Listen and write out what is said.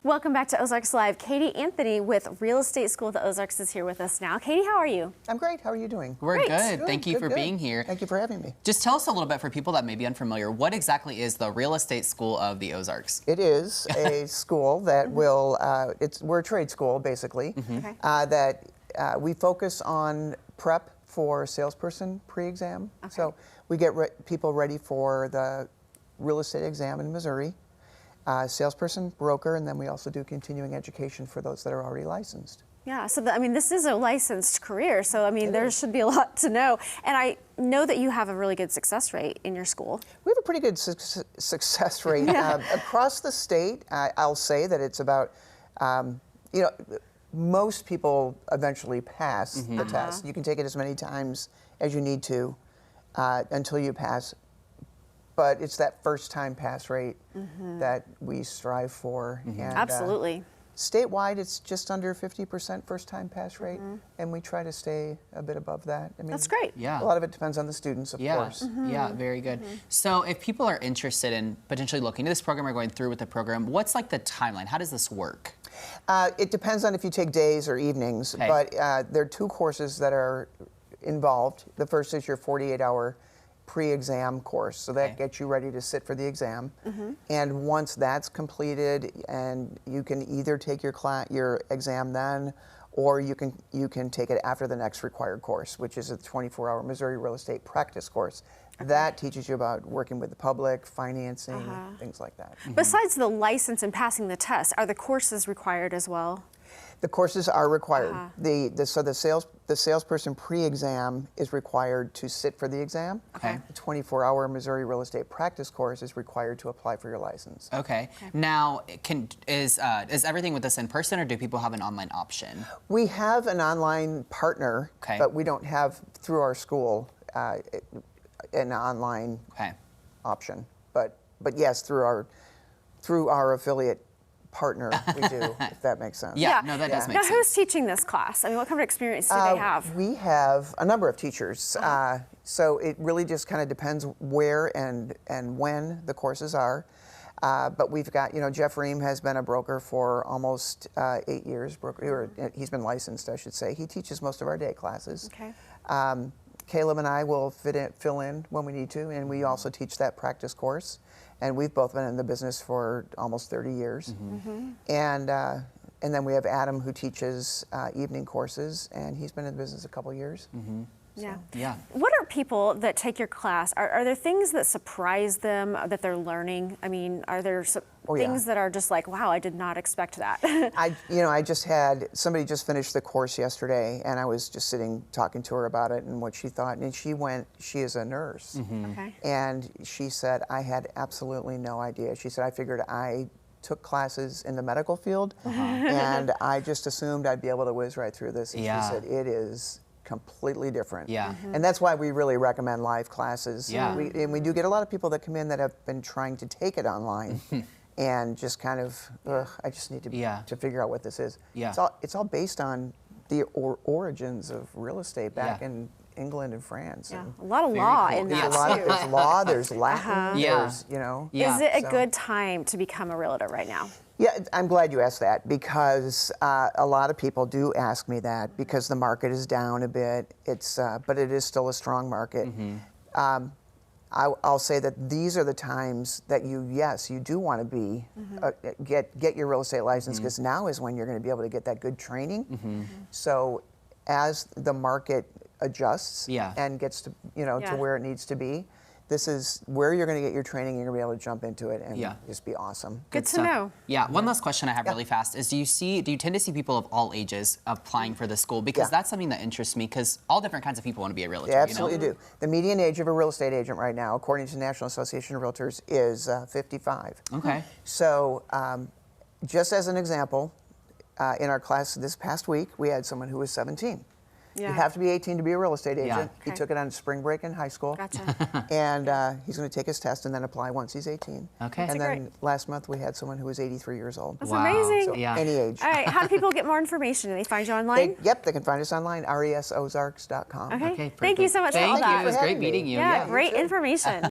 Welcome back to Ozarks Live. Katie Anthony with Real Estate School at the Ozarks is here with us now. Katie, how are you? I'm great. How are you doing? We're Great. good. Thank you for being here. Thank you for having me. Just tell us a little bit for people that may be unfamiliar. What exactly is the Real Estate School of the Ozarks? It is a school that will, we're a trade school, basically, Okay. that we focus on prep for salesperson pre-exam. Okay. So we get people ready for the real estate exam in Missouri. Salesperson, broker, and then we also do continuing education for those that are already licensed. Yeah, so I mean, this is a licensed career, so I mean, there should be a lot to know. And I know that you have a really good success rate in your school. We have a pretty good success rate across the state. I'll say that it's about, most people eventually pass the test. You can take it as many times as you need to until you pass. But it's that first time pass rate that we strive for. And, Absolutely. Statewide, it's just under 50% first time pass rate, and we try to stay a bit above that. I mean, That's great. Yeah. A lot of it depends on the students, of course. Yeah, very good. So if people are interested in potentially looking at this program or going through with the program, what's like the timeline? How does this work? It depends on if you take days or evenings, but there are two courses that are involved. The first is your 48-hour pre-exam course, so that gets you ready to sit for the exam. And once that's completed, and you can either take your exam then, or you can take it after the next required course, which is a 24-hour Missouri real estate practice course. That teaches you about working with the public, financing, things like that. Besides the license and passing the test, are the courses required as well? The courses are required. So the salesperson pre-exam is required to sit for the exam. Okay. The 24-hour Missouri real estate practice course is required to apply for your license. Okay. Now, is everything with this in person, or do people have an online option? We have an online partner, but we don't have through our school an online option. But yes, through our affiliate partner, we do, if that makes sense. Yeah, no, that does make sense. Now, who's teaching this class? I mean, what kind of experience do they have? We have a number of teachers. So it really just kind of depends where and when the courses are. But we've got, Jeff Ream has been a broker for almost 8 years. He's been licensed, I should say. He teaches most of our day classes. Okay. Caleb and I will fill in when we need to, and we also teach that practice course. And we've both been in the business for almost 30 years. And then we have Adam, who teaches evening courses, and he's been in the business a couple years. Yeah. What are people that take your class? Are there things that surprise them that they're learning? I mean, are there things that are just like, wow, I did not expect that? I just had somebody just finished the course yesterday, and I was just talking to her about it and what she thought. And she is a nurse, and she said, I had absolutely no idea. She said, I figured I took classes in the medical field, and I just assumed I'd be able to whiz right through this. And she said, it is completely different. And that's why we really recommend live classes. And we do get a lot of people that come in that have been trying to take it online and just kind of, I just need to figure out what this is. It's all based on the origins of real estate back in England and France. And a lot of law in that too. There's law, there's Latin, there's, Is it a good time to become a realtor right now? Yeah, I'm glad you asked that, because a lot of people do ask me that, because the market is down a bit. But it is still a strong market. I'll say that these are the times that you do want to be get your real estate license, because now is when you're going to be able to get that good training. So as the market adjusts and gets to to where it needs to be, this is where you're going to get your training. You're going to be able to jump into it and just be awesome. Good to know. Yeah. One last question I have really fast is: do you tend to see people of all ages applying for the school? Because that's something that interests me. Because all different kinds of people want to be a realtor. They absolutely do. The median age of a real estate agent right now, according to the National Association of Realtors, is 55. Okay. So, just as an example, in our class this past week, we had someone who was 17. You have to be 18 to be a real estate agent. He took it on spring break in high school. And he's going to take his test and then apply once he's 18. And then last month we had someone who was 83 years old. That's amazing. So any age. All right, how do people get more information? Do they find you online? They can find us online, resozarks.com. Okay, thank you so much for all that. It was great meeting you. Yeah, great information.